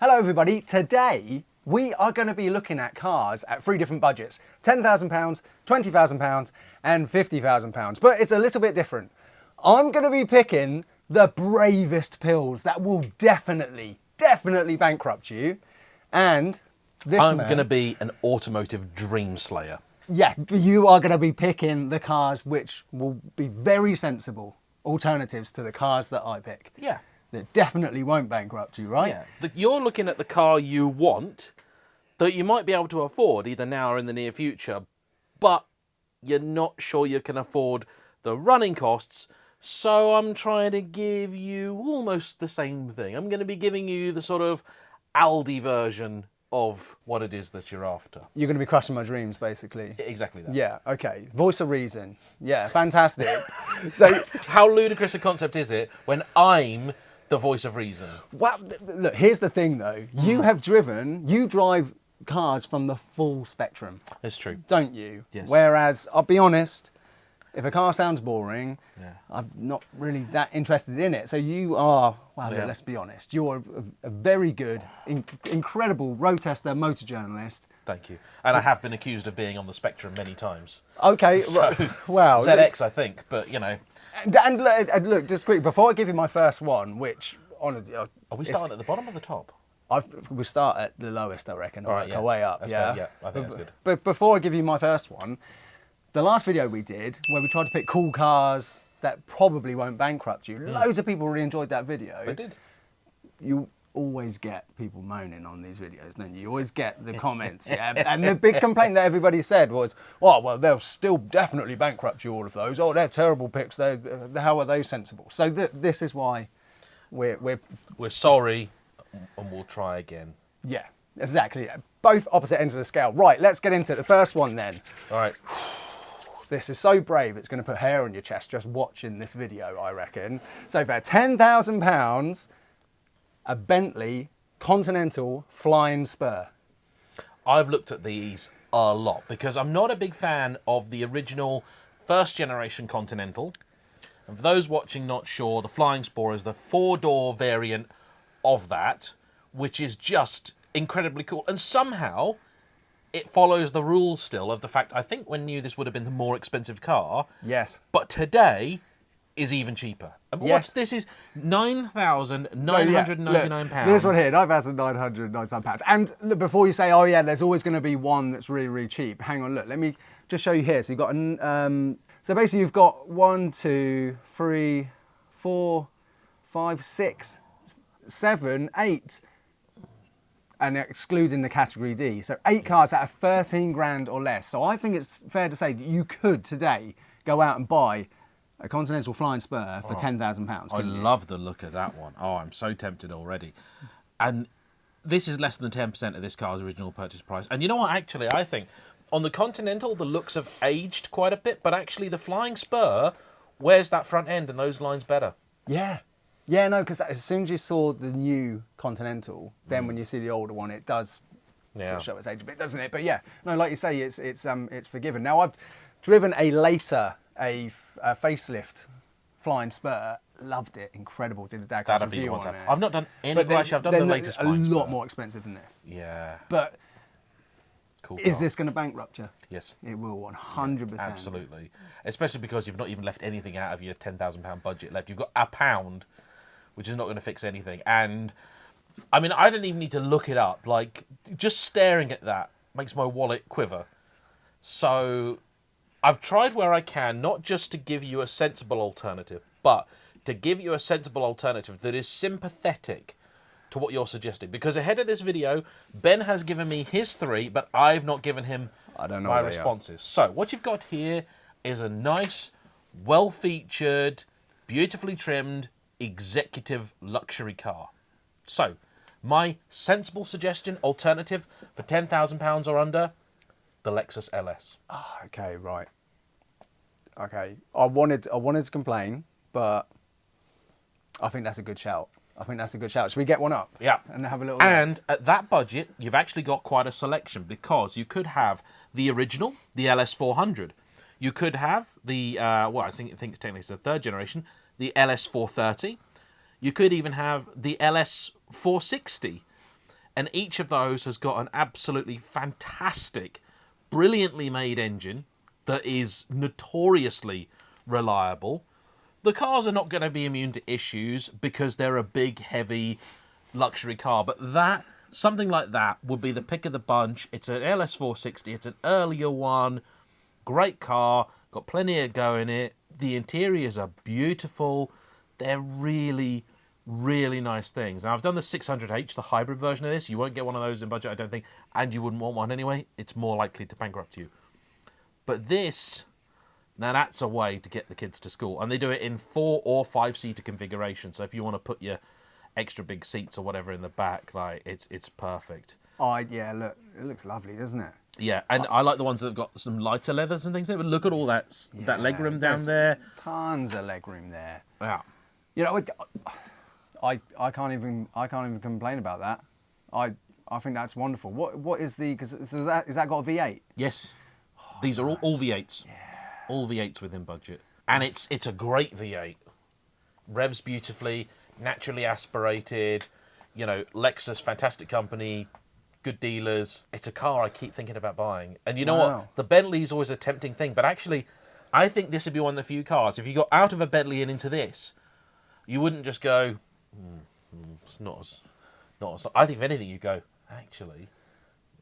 Hello everybody, today we are going to be looking at cars at three different budgets: £10,000, £20,000 and £50,000, but it's a little bit different. I'm going to be picking the bravest pills that will definitely bankrupt you, and I'm going to be an automotive dream slayer. Yeah, you are going to be picking the cars which will be very sensible alternatives to the cars that I pick. Yeah. That definitely won't bankrupt you, right? Yeah. You're looking at the car you want that you might be able to afford either now or in the near future, but you're not sure you can afford the running costs. So I'm trying to give you almost the same thing. I'm going to be giving you the sort of Aldi version of what it is that you're after. You're going to be crushing my dreams, basically. Exactly that. Yeah, okay. Voice of reason. Yeah, fantastic. So, how ludicrous a concept is it when I'm the voice of reason? Well, look, here's the thing though. You drive cars from the full spectrum. It's true. Don't you? Yes. Whereas, I'll be honest, if a car sounds boring, Yeah. I'm not really that interested in it. So you are, well, Yeah. let's be honest, you're a very good, incredible road tester, motor journalist. Thank you. And I have been accused of being on the spectrum many times. Okay, So, well. ZX, I think, but you know. And look, just quick, before I give you my first one, which, honestly, Are we starting at the bottom or the top? we start at the lowest, I reckon, All right, work yeah. our way up. That's Yeah, fair, yeah, I think that's good. But before I give you my first one, the last video we did, where we tried to pick cool cars that probably won't bankrupt you, loads of people really enjoyed that video. They did. You always get people moaning on these videos, don't you? You always get the comments, yeah? And the big complaint that everybody said was, oh, well, they'll still definitely bankrupt you, all of those. Oh, they're terrible picks. How are they sensible? So this is why we're sorry, and we'll try again. yeah, exactly. Both opposite ends of the scale. Right, let's get into it. The first one then. All right. This is so brave, it's going to put hair on your chest just watching this video, I reckon. So for £10,000, a Bentley Continental Flying Spur. I've looked at these a lot because I'm not a big fan of the original first generation Continental. And for those watching not sure, the Flying Spur is the four-door variant of that, which is just incredibly cool. And somehow it follows the rules still of the fact, I think when new this would have been the more expensive car. Yes. But today is even cheaper. And Yes. this is £9,999. This one here, £9,999. And look, before you say, oh yeah, there's always going to be one that's really, really cheap. Hang on, look, let me just show you here. So you've got, so basically you've got 1, 2, 3, 4, 5, 6, 7, 8, and excluding the category D. So 8 cars that are 13 grand or less. So I think it's fair to say that you could today go out and buy a Continental Flying Spur for £10,000. I love the look of that one. Oh, I'm so tempted already. And this is less than 10% of this car's original purchase price. And you know what, actually, I think on the Continental, the looks have aged quite a bit, but actually the Flying Spur wears that front end and those lines better. Yeah. Yeah, no, because as soon as you saw the new Continental, then when you see the older one, it does sort of show its age a bit, doesn't it? But yeah, no, like you say, it's forgiven. Now, I've driven a facelift Flying Spur, loved it, incredible. Did a Dadcars review on it. I've not done any. Well, actually, I've done the latest. A lot more expensive than this. Yeah. But cool is this going to bankrupt you? Yes. It will, 100%. Absolutely. Especially because you've not even left anything out of your £10,000 budget left. You've got £1, which is not going to fix anything. And I mean, I don't even need to look it up. Like, just staring at that makes my wallet quiver. So I've tried where I can, not just to give you a sensible alternative, but to give you a sensible alternative that is sympathetic to what you're suggesting. Because ahead of this video, Ben has given me his 3, but I've not given him my responses. So what you've got here is a nice, well-featured, beautifully trimmed, executive luxury car. So my sensible suggestion, alternative for £10,000 or under, the Lexus LS. Oh, okay, right. Okay, I wanted to complain, but I think that's a good shout. Should we get one up? Yeah. And have a little And at that budget, you've actually got quite a selection because you could have the original, the LS400. You could have the, I think it's technically the 3rd generation, the LS430. You could even have the LS460. And each of those has got an absolutely fantastic, brilliantly made engine that is notoriously reliable. The cars are not going to be immune to issues because they're a big, heavy luxury car, but something like that would be the pick of the bunch. It's an LS460, it's an earlier one, great car, got plenty of go in it. The interiors are beautiful. They're really, really nice things. Now, I've done the 600H, the hybrid version of this. You won't get one of those in budget, I don't think, and you wouldn't want one anyway. It's more likely to bankrupt you. But this, now that's a way to get the kids to school. And they do it in 4 or 5-seater configuration. So if you want to put your extra big seats or whatever in the back, like it's perfect. Oh, yeah, look, it looks lovely, doesn't it? Yeah, and I like the ones that have got some lighter leathers and things. But look at all that leg room down there. Tons of leg room there. Yeah. You know, I can't even complain about that. I think that's wonderful. What is the, because is that got a V8? Yes. These are all V8s. Yeah. All V8s within budget. And it's a great V8. Revs beautifully, naturally aspirated. You know, Lexus, fantastic company, good dealers. It's a car I keep thinking about buying. And you know what? The Bentley's always a tempting thing, but actually, I think this would be one of the few cars. If you got out of a Bentley and into this, you wouldn't just go, it's not as. I think if anything, you go, actually,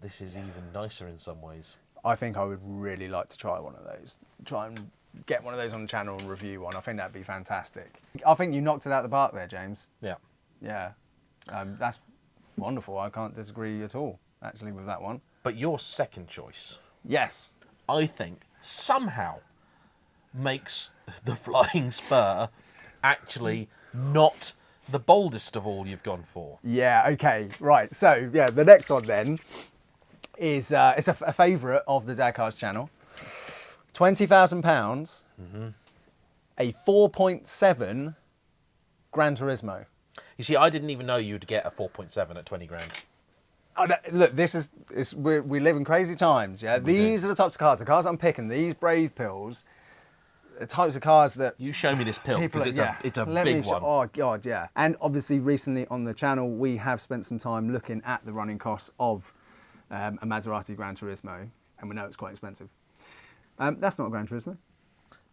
this is even nicer in some ways. I think I would really like to try one of those. Try and get one of those on the channel and review one. I think that'd be fantastic. I think you knocked it out of the park there, James. Yeah. Yeah. That's wonderful. I can't disagree at all, actually, with that one. But your second choice, Yes. I think, somehow makes the Flying Spur actually not the boldest of all you've gone for. Yeah, okay, right. So, yeah, the next one then is it's a favourite of the Dadcars channel. £20,000, a 4.7 Gran Turismo. You see, I didn't even know you'd get a 4.7 at 20 grand. Oh, look, we live in crazy times, yeah? These are the types of cars. The cars I'm picking, these Brave pills, the types of cars that... You show me this pill, because it's a big one. Oh, God, yeah. And obviously, recently on the channel, we have spent some time looking at the running costs of a Maserati Gran Turismo, and we know it's quite expensive. That's not a Gran Turismo.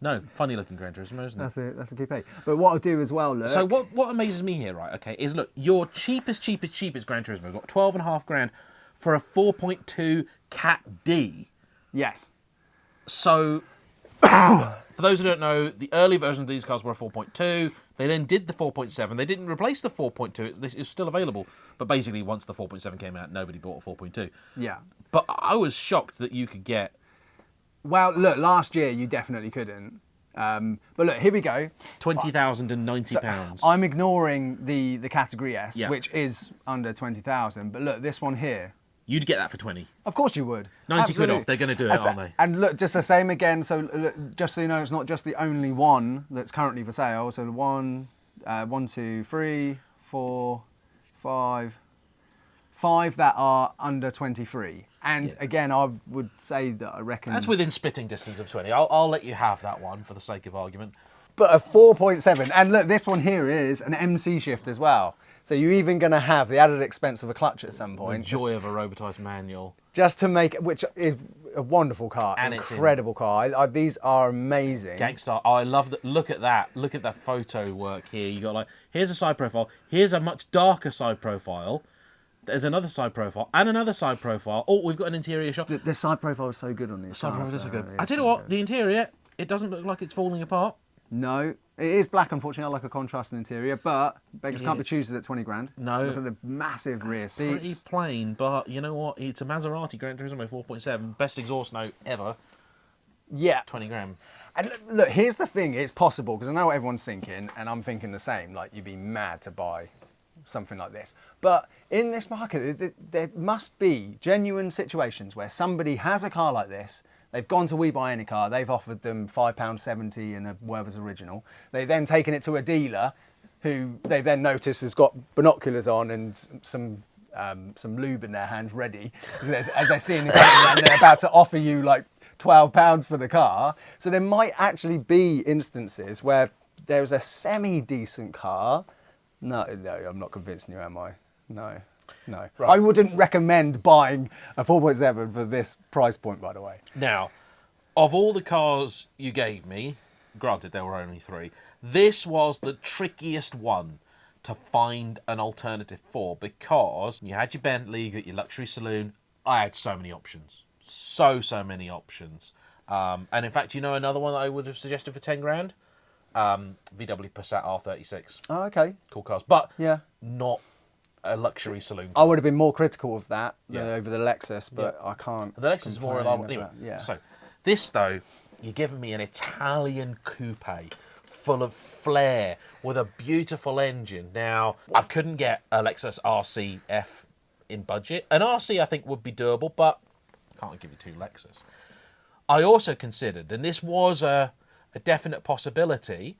No, funny looking Gran Turismo, isn't it? That's a coupe. But what I'll do as well, look... So what amazes me here, right, okay, is look, your cheapest Gran Turismo has got 12.5 grand for a 4.2 Cat D. Yes. So, for those who don't know, the early versions of these cars were a 4.2. They then did the 4.7. They didn't replace the 4.2. This is still available. But basically, once the 4.7 came out, nobody bought a 4.2. Yeah. But I was shocked that you could get... Well, look, last year you definitely couldn't. But look, here we go. £20,090. So I'm ignoring the category S, Yeah. which is under 20,000. But look, this one here. You'd get that for 20. Of course you would. 90 Absolutely. quid off. They're going to do it, aren't they? And look, just the same again. So look, just so you know, it's not just the only one that's currently for sale. So the 1, 2, 3, 4, 5 that are under 23. And again, I would say that I reckon... That's within spitting distance of 20. I'll let you have that one for the sake of argument. But a 4.7. And look, this one here is an MC shift as well. So you're even going to have the added expense of a clutch at some point. The joy of a robotised manual. Just to make it, which is a wonderful car, and incredible car. These are amazing. Gangster. Oh, I love that. Look at that. Look at that photo work here. You got like, here's a side profile. Here's a much darker side profile. There's another side profile and another side profile. Oh, we've got an interior shot. The side profile is so good on these. Side profile is so good. I tell you what, the interior, it doesn't look like it's falling apart. No, it is black, unfortunately. I like a contrasting interior, but beggars can't be choosers at 20 grand. No. Look at the massive rear seats. Pretty plain, but you know what? It's a Maserati Gran Turismo 4.7, best exhaust note ever. Yeah. 20 grand. And look, here's the thing. It's possible, because I know what everyone's thinking, and I'm thinking the same. Like, you'd be mad to buy something like this. But in this market, there must be genuine situations where somebody has a car like this. They've gone to We Buy Any Car. They've offered them £5.70 in a Werther's original. They've then taken it to a dealer who they then notice has got binoculars on and some lube in their hands ready as they're seeing the car, and they're about to offer you like £12 for the car. So there might actually be instances where there's a semi-decent car. No, I'm not convincing you, am I? No. No. Right. I wouldn't recommend buying a 4.7 for this price point, by the way. Now, of all the cars you gave me, granted there were only 3, this was the trickiest one to find an alternative for, because you had your Bentley, you got your luxury saloon. I had so many options. So many options. And in fact, you know another one that I would have suggested for 10 grand? VW Passat R36. Oh, okay. Cool cars. But Yeah. not a luxury saloon I car. would have been more critical of that Yeah. over the Lexus, but I can't. The Lexus is more complain reliable. Anyway, about- yeah. so this though, you're giving me an Italian coupe full of flair with a beautiful engine. Now, I couldn't get a Lexus RCF in budget. An RC I think would be doable, but I can't give you 2 Lexus. I also considered, and this was a definite possibility,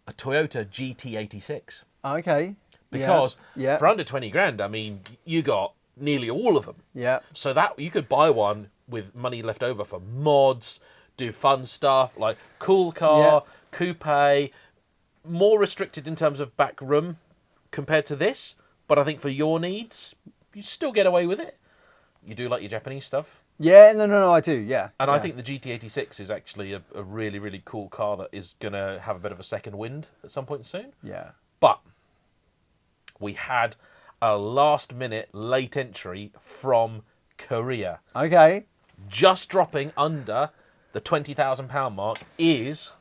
a Toyota GT86. Okay. Because yeah. for under 20 grand, I mean, you got nearly all of them. Yeah. So that you could buy one with money left over for mods, do fun stuff like cool car, coupe, more restricted in terms of back room compared to this. But I think for your needs, you still get away with it. You do like your Japanese stuff. Yeah, no, I do, yeah. And yeah. I think the GT86 is actually a really, really cool car that is going to have a bit of a second wind at some point soon. Yeah. But we had a last-minute late entry from Korea. Okay. Just dropping under the £20,000 mark is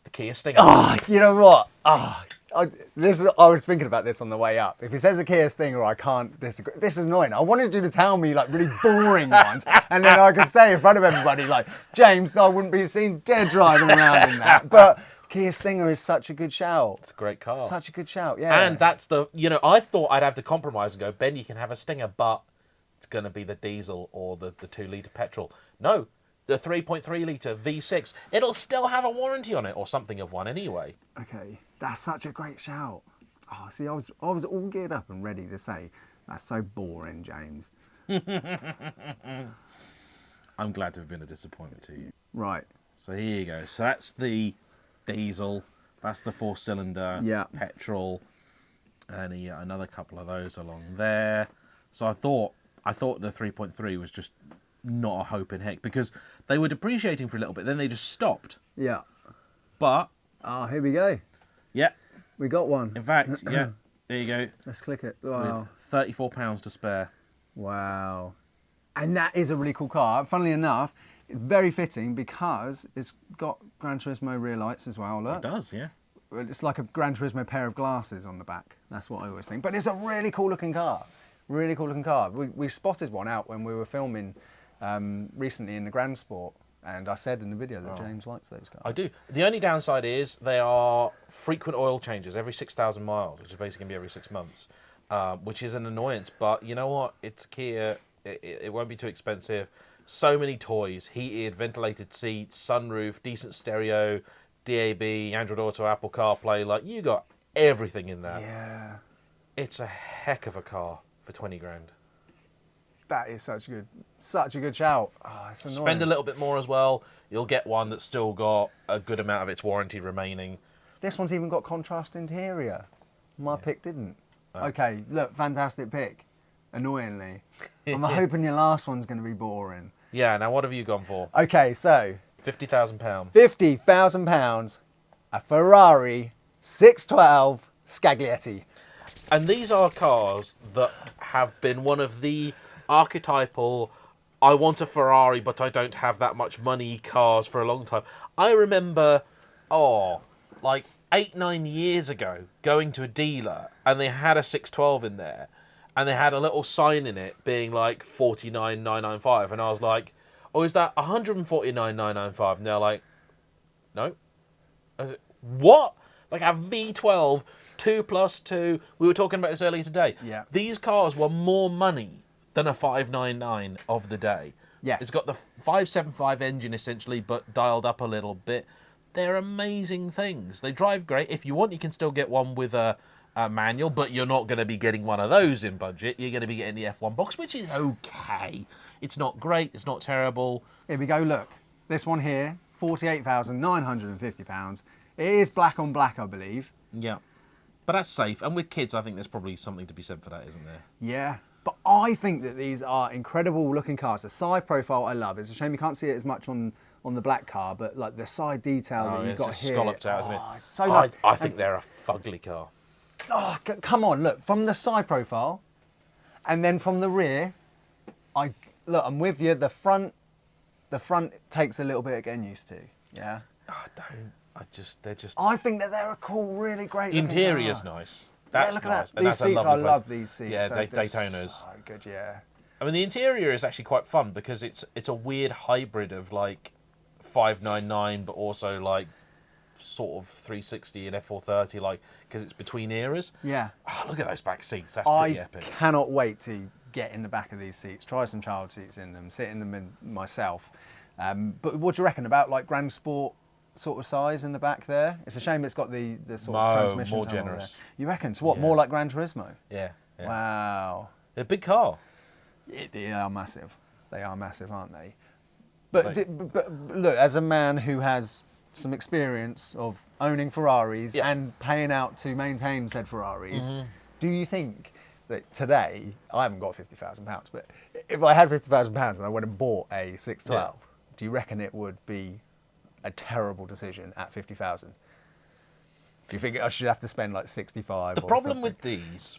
the Kia Stinger. Oh, you know what? I was thinking about this on the way up. If it says a Kia Stinger, I can't disagree. This is annoying. I wanted you to tell me like really boring ones, and then I could say in front of everybody like, James, I wouldn't be seen dead driving around in that. But Kia Stinger is such a good shout. It's a great car. Such a good shout, yeah. And that's I thought I'd have to compromise and go, Ben, you can have a Stinger, but it's going to be the diesel or the 2-litre petrol. No, the 3.3-litre V6. It'll still have a warranty on it, or something of one anyway. Okay, that's such a great shout. Oh, see, I was all geared up and ready to say, that's so boring, James. I'm glad to have been a disappointment to you. Right. So here you go. So that's the diesel. That's the 4-cylinder petrol, and another couple of those along there. So I thought the 3.3 was just not a hope in heck, because they were depreciating for a little bit, then they just stopped. Yeah. But Here we go. yeah, We got one. in fact, yeah, there you go. Let's click it. Wow. With £34 to spare. Wow. And that is a really cool car. Funnily enough, very fitting because it's got Gran Turismo rear lights as well. Look. It does, yeah. It's like a Gran Turismo pair of glasses on the back. That's what I always think. But it's a really cool looking car. Really cool looking car. We spotted one out when we were filming recently in the Grand Sport. And I said in the video that James likes those cars. I do. The only downside is they are frequent oil changes every 6,000 miles, which is basically going to be every 6 months, which is an annoyance. But you know what? It's Kia. It won't be too expensive. So many toys, heated, ventilated seats, sunroof, decent stereo, DAB, Android Auto, Apple CarPlay. Like, you got everything in there. Yeah. It's a heck of a car for 20 grand. That is such a good shout. Oh, it's annoying. Spend a little bit more as well. You'll get one that's still got a good amount of its warranty remaining. This one's even got contrast interior. My pick didn't. Okay, look, fantastic pick. Annoyingly. I'm hoping your last one's going to be boring. Yeah, now what have you gone for? Okay, so £50,000. £50,000, a Ferrari 612 Scaglietti. And these are cars that have been one of the archetypal, I want a Ferrari but I don't have that much money cars for a long time. I remember, like 8-9 years ago, going to a dealer and they had a 612 in there and they had a little sign in it being like 49,995, and I was like, oh, is that 149,995? And they're like, no. I was like, what? Like a V12 2+2. We were talking about this earlier today. Yeah. These cars were more money than a 599 of the day. Yes. It's got the 575 engine essentially, but dialed up a little bit. They're amazing things. They drive great. If you want, you can still get one with a manual, but you're not going to be getting one of those in budget. You're going to be getting the F1 box, which is okay. It's not great. It's not terrible. Here we go, look. This one here, £48,950. It is black on black, I believe. Yeah. But that's safe. And with kids, I think there's probably something to be said for that, isn't there? Yeah. But I think that these are incredible looking cars. The side profile I love. It's a shame you can't see it as much on the black car, but like the side detail that you've it's got just here. scalloped out, isn't it? It's so nice. I think they're a fugly car. Oh, come on, look, from the side profile and then from the rear, I'm with you. The front takes a little bit of getting used to. Yeah. They're just. I think that they're a cool, really great. The interior's nice. That's look at nice. that. And These that's a seats, I lovely place. love these seats. Yeah, They're Daytonas. So good, yeah. I mean, the interior is actually quite fun because it's a weird hybrid of like 599, but also like sort of 360 and F430, like because it's between eras. Yeah. Oh, look at those back seats. That's pretty epic. I cannot wait to get in the back of these seats, try some child seats in them, sit in them in myself. But what do you reckon about like Grand Sport sort of size in the back there? It's a shame it's got the sort of transmission more tunnel generous. there. You reckon? So what, more like Gran Turismo? Yeah. Wow. They're a big car. They are massive. They are massive, aren't they? But look, as a man who has some experience of owning Ferraris and paying out to maintain said Ferraris, do you think that today, I haven't got £50,000, but if I had £50,000 and I went and bought a 612, do you reckon it would be a terrible decision at 50,000? Do you think I should have to spend like 65? The problem with these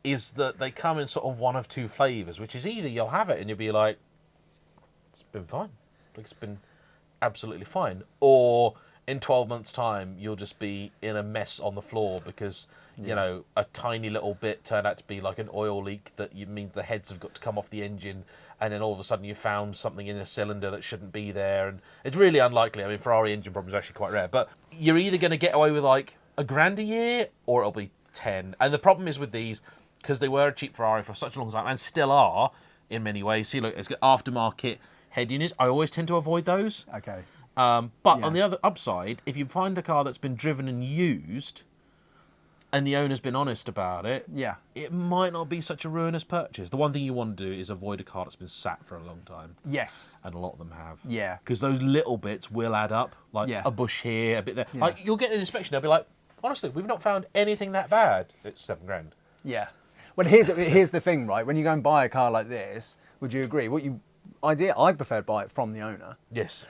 is that they come in sort of one of two flavours, which is either you'll have it and you'll be like, it's been fine, like it's been absolutely fine, or in 12 months' time you'll just be in a mess on the floor because you know a tiny little bit turned out to be like an oil leak that means the heads have got to come off the engine, and then all of a sudden you found something in a cylinder that shouldn't be there, and it's really unlikely. I mean, Ferrari engine problems are actually quite rare, but you're either going to get away with like £1,000 a year or it'll be 10. And the problem is with these, because they were a cheap Ferrari for such a long time and still are in many ways. See, look, it's got aftermarket head units. I always tend to avoid those. Okay. But on the other upside, if you find a car that's been driven and used, and the owner's been honest about it, it might not be such a ruinous purchase. The one thing you want to do is avoid a car that's been sat for a long time. Yes. And a lot of them have. Yeah. Because those little bits will add up, like a bush here, a bit there. Like you'll get an inspection, they'll be like, honestly, we've not found anything that bad. It's £7,000. Yeah. Well, here's the thing, right? When you go and buy a car like this, would you agree? I prefer to buy it from the owner. Yes.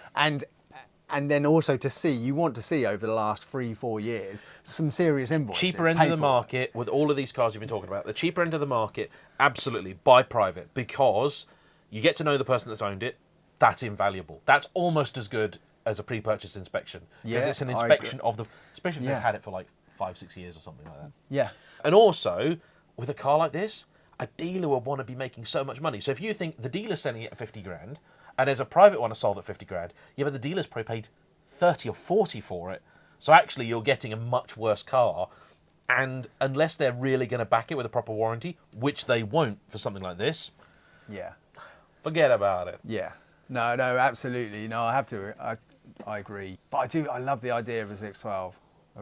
And then also you want to see over the last 3-4 years some serious invoices. Cheaper end of the market with all of these cars you've been talking about. The cheaper end of the market, absolutely, buy private, because you get to know the person that's owned it. That's invaluable. That's almost as good as a pre-purchase inspection, because it's an inspection of especially if they've had it for like 5-6 years or something like that. Yeah. And also, with a car like this, a dealer will want to be making so much money. So if you think the dealer's selling it at £50,000, and there's a private one that's sold at £50,000, but the dealer's probably paid 30 or 40 for it. So actually you're getting a much worse car. And unless they're really going to back it with a proper warranty, which they won't for something like this, forget about it. Yeah. No, absolutely. No, I agree. But I love the idea of a 612. I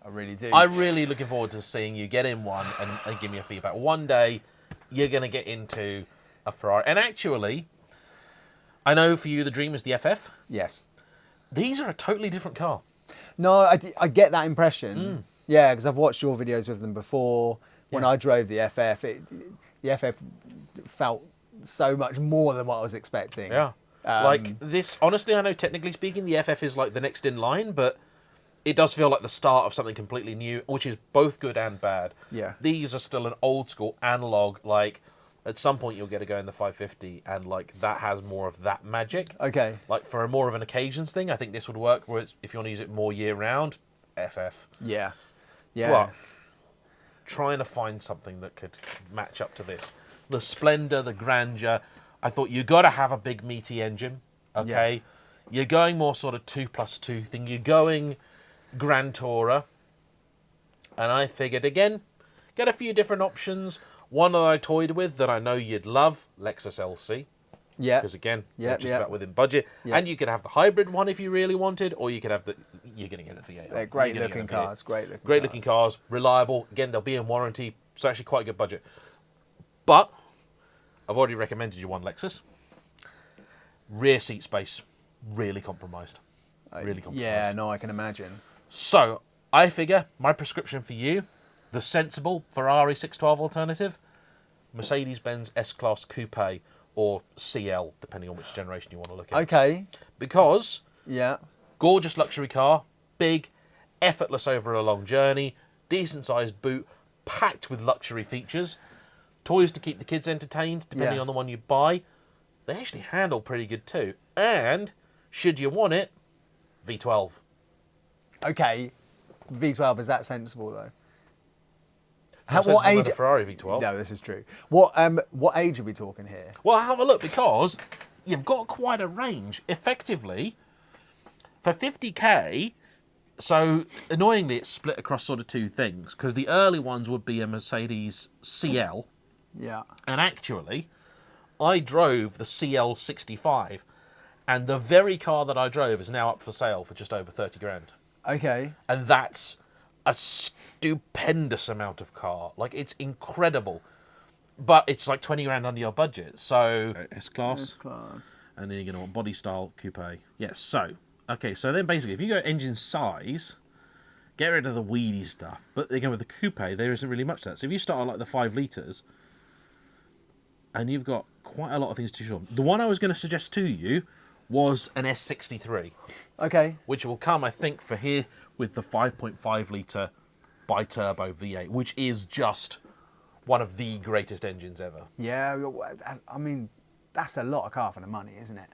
really do. I'm really looking forward to seeing you get in one and give me your feedback. One day you're going to get into a Ferrari. And actually, I know for you the dream is the FF. Yes. These are a totally different car. No, I get that impression. Yeah, because I've watched your videos with them before. When I drove the FF, the FF felt so much more than what I was expecting. Yeah. Like this, honestly, I know technically speaking, the FF is like the next in line, but it does feel like the start of something completely new, which is both good and bad. Yeah. These are still an old school analog, like at some point you'll get to go in the 550 and like that has more of that magic. Okay. Like for a more of an occasions thing, I think this would work, whereas if you want to use it more year round, FF. Yeah. But trying to find something that could match up to this. The splendour, the grandeur. I thought you got to have a big meaty engine, okay? Yeah. You're going more sort of 2+2 thing. You're going Grand Tourer. And I figured, again, get a few different options. One that I toyed with that I know you'd love, Lexus LC. Yeah. Because again, just about within budget. Yeah. And you could have the hybrid one if you really wanted, or you could have you're going to get the V8. They're great looking cars, great looking cars, reliable. Again, they'll be in warranty, so actually quite a good budget. But I've already recommended you one Lexus. Rear seat space, really compromised. Yeah, no, I can imagine. So I figure my prescription for you, the sensible Ferrari 612 alternative, Mercedes-Benz S-Class Coupe or CL, depending on which generation you want to look at. Okay. Because Yeah. gorgeous luxury car, big, effortless over a long journey, decent sized boot, packed with luxury features, toys to keep the kids entertained, depending Yeah. on the one you buy. They actually handle pretty good too. And, should you want it, V12. Okay. V12, is that sensible though? More sensible than a Ferrari V12. No, this is true. What age are we talking here? Well, have a look, because you've got quite a range. Effectively, for 50k, so annoyingly it's split across sort of two things, because the early ones would be a Mercedes CL, Yeah. and actually, I drove the CL65, and the very car that I drove is now up for sale for just over 30 grand. Okay. And that's a stupendous amount of car. Like, it's incredible. But it's like 20 grand under your budget. So, S-Class. S-Class. And then you're going to want body style, coupe. Yes, so, okay, so then basically, if you go engine size, get rid of the weedy stuff. But again, with the coupe, there isn't really much of that. So if you start on like the 5 litres, and you've got quite a lot of things to choose from. The one I was going to suggest to you was an S63. Okay. Which will come, I think, for here with the 5.5 litre bi-turbo V8, which is just one of the greatest engines ever. Yeah, I mean, that's a lot of car for the money, isn't it?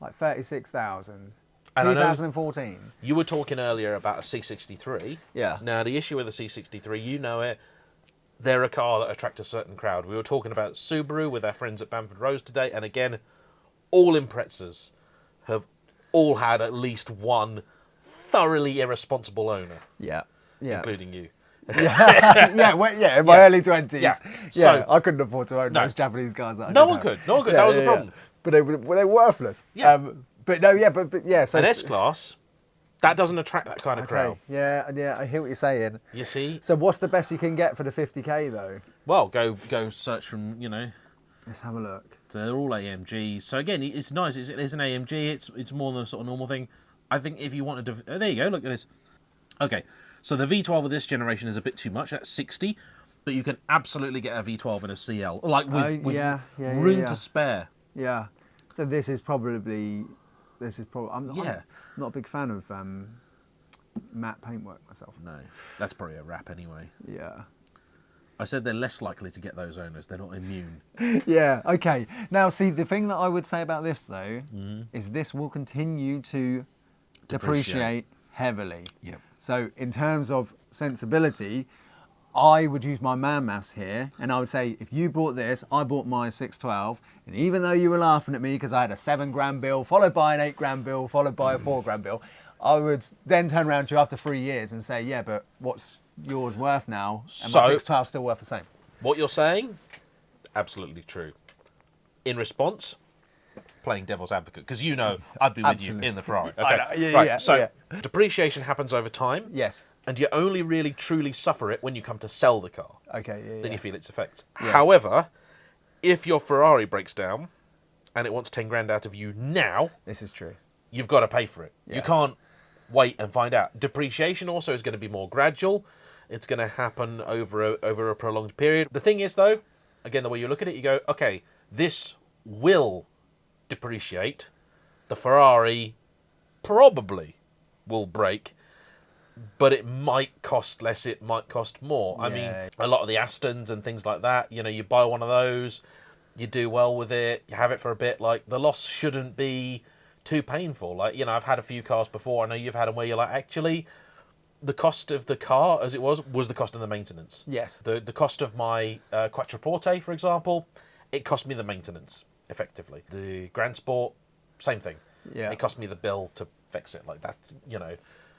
Like 36,000. And I know 2014. you were talking earlier about a C63. Yeah. Now, the issue with the C63, you know it, they're a car that attracts a certain crowd. We were talking about Subaru with our friends at Bamford Rose today, and again, all Imprezas have all had at least one thoroughly irresponsible owner, Yeah. Yeah. including you. In my early 20s. Yeah. Yeah, So- I couldn't afford to own No. those Japanese cars. That I No did one have. could. No one could. That was the problem. But they were worthless. Yeah. But no, yeah, but yeah. So An S-Class, that doesn't attract that kind of crowd. Okay. Yeah, I hear what you're saying. You see? So what's the best you can get for the 50k though? Well, go search from, Let's have a look. so they're all AMGs. So again, it's nice. It's an AMG. It's more than a sort of normal thing. I think if you wanted to... Oh, there you go. Look at this. Okay. So the V12 of this generation is a bit too much. That's 60. But you can absolutely get a V12 in a CL. Like with room to spare. Yeah. So this is probably. I'm Yeah. not a big fan of matte paintwork myself. No, that's probably a wrap anyway. Yeah. I said they're less likely to get those owners. They're not immune. Yeah. Okay. Now, see, the thing that I would say about this though is this will continue to depreciate heavily. Yep. So in terms of sensibility, I would use my man maths here, and I would say if you bought this, I bought my 612, and even though you were laughing at me because I had a 7 grand bill, followed by an 8 grand bill, followed by a 4 grand bill, I would then turn around to you after 3 years and say, yeah, but what's yours worth now? And my 612 still worth the same. What you're saying, absolutely true. In response, playing devil's advocate, because I'd be with Absolutely. you in the Ferrari. Okay. I know, yeah, right. yeah, So yeah. depreciation happens over time. Yes. And you only really truly suffer it when you come to sell the car. Okay. Yeah. Then you feel its effects. Yes. However, if your Ferrari breaks down and it wants 10 grand out of you now, This is true. you've got to pay for it. Yeah. You can't wait and find out. Depreciation also is going to be more gradual. It's going to happen over a prolonged period. The thing is, though, again, the way you look at it, you go, okay, this will depreciate. The Ferrari probably will break, but it might cost less, it might cost more. I mean, Yeah. a lot of the Astons and things like that, you buy one of those, you do well with it, you have it for a bit, like, the loss shouldn't be too painful. Like, I've had a few cars before, I know you've had them where you're like, actually, the cost of the car, as it was the cost of the maintenance. Yes. The cost of my Quattroporte, for example, it cost me the maintenance, effectively. The Grand Sport, same thing. Yeah. It cost me the bill to fix it. Like, that's,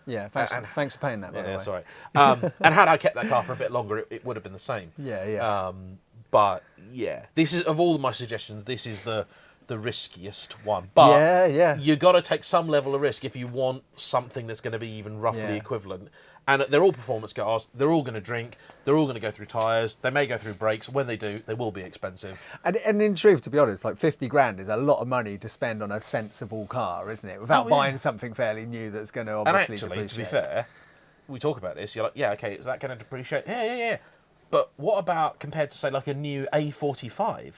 Yeah. Thanks for paying that, by the way. yeah, sorry. And had I kept that car for a bit longer, it would have been the same. Yeah. But yeah, this is, of all my suggestions, this is the riskiest one. But Yeah. you got to take some level of risk if you want something that's going to be even roughly Yeah. equivalent. And they're all performance cars. They're all going to drink. They're all going to go through tyres. They may go through brakes. When they do, they will be expensive. And in truth, to be honest, like 50 grand is a lot of money to spend on a sensible car, isn't it? Without Oh, yeah. buying something fairly new that's going to And obviously actually, to be depreciate. fair, we talk about this, you're like, yeah, okay, is that going to depreciate? Yeah. But what about compared to, say, like a new A45?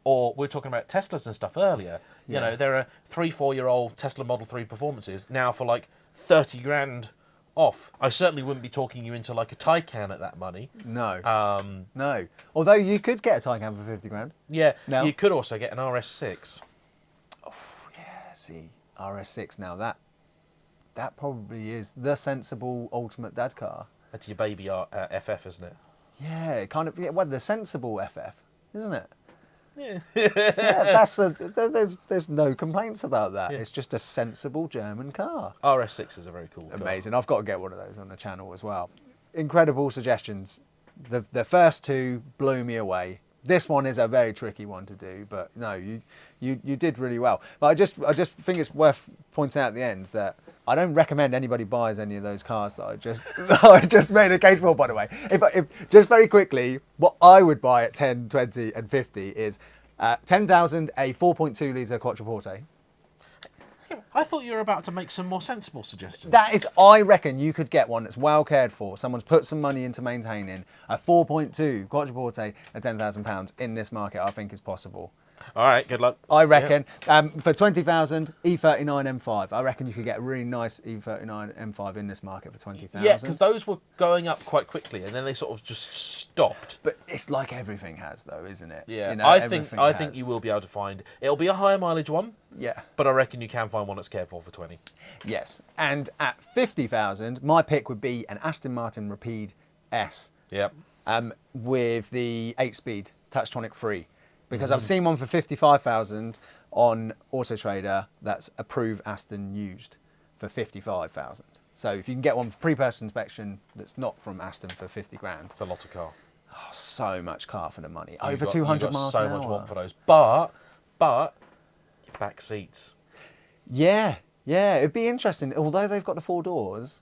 Or we were talking about Teslas and stuff earlier. You know, there are 3-4-year-old Tesla Model 3 performances now for like 30 grand off. I certainly wouldn't be talking you into like a Taycan at that money. No. No. Although you could get a Taycan for 50 grand. Yeah. No. You could also get an RS6. Oh, yeah. See, RS6 now, that probably is the sensible ultimate dad car. That's your baby FF, isn't it? Yeah, kind of. Yeah, well, the sensible FF, isn't it? Yeah. Yeah, there's no complaints about that. Yeah. It's just a sensible German car. RS6 is a very cool car. Amazing. I've got to get one of those on the channel as well. Incredible suggestions. The first two blew me away. This one is a very tricky one to do, but no, you did really well. But I just think it's worth pointing out at the end that I don't recommend anybody buys any of those cars that I just made a case for, by the way. If just very quickly, what I would buy at 10, 20 and 50 is 10,000, a 4.2 litre quattroporte. I thought you were about to make some more sensible suggestions. I reckon you could get one that's well cared for. Someone's put some money into maintaining. A 4.2 quattroporte at £10,000 in this market, I think is possible. All right, good luck. I reckon for 20,000, E39 M5. I reckon you could get a really nice E39 M5 in this market for 20,000. Yeah, because those were going up quite quickly, and then they sort of just stopped. But it's like everything has, though, isn't it? Yeah, you know, I think you will be able to find. It'll be a higher mileage one. Yeah, but I reckon you can find one that's cared for 20. Yes, and at 50,000, my pick would be an Aston Martin Rapide S. Yep. With the 8-speed Touchtronic free. Because I've seen one for 55,000 on Auto Trader that's approved Aston used for 55,000. So if you can get one for pre-purchase inspection that's not from Aston for 50 grand. It's a lot of car. Oh, so much car for the money. Over 200 miles an hour. So much want for those. But back seats. Yeah, it'd be interesting. Although they've got the 4 doors,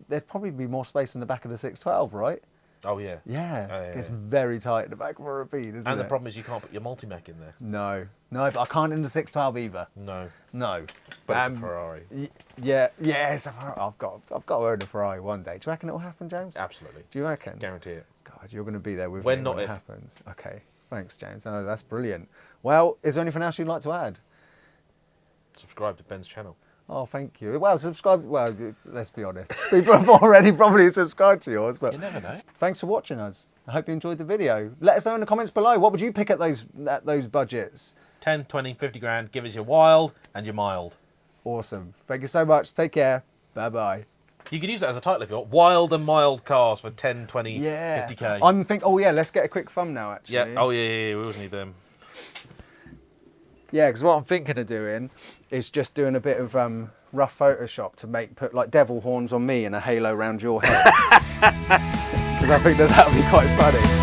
there'd probably be more space in the back of the 612, right? Oh, yeah. Yeah, it's very tight at the back of a Rapide, isn't it? And the problem is you can't put your multi-mech in there. No, but I can't in the 612 either. No. But it's a Ferrari. Yeah, it's a Ferrari. I've got to own a Ferrari one day. Do you reckon it will happen, James? Absolutely. Do you reckon? Guarantee it. God, you're going to be there with when me not when if. it happens. Okay, thanks, James. Oh, that's brilliant. Well, is there anything else you'd like to add? Subscribe to Ben's channel. Oh, thank you. Well, subscribe. Well, let's be honest. People have already probably subscribed to yours, but you never know. Thanks for watching us. I hope you enjoyed the video. Let us know in the comments below. What would you pick at those budgets? 10, 20, 50 grand. Give us your wild and your mild. Awesome. Thank you so much. Take care. Bye-bye. You could use that as a title if you want. Wild and mild cars for 10, 20, 50k. Oh yeah, let's get a quick thumbnail actually. Yeah. Oh yeah. We always need them. Yeah, because what I'm thinking of doing is just doing a bit of rough Photoshop to put like devil horns on me and a halo around your head. Because I think that would be quite funny.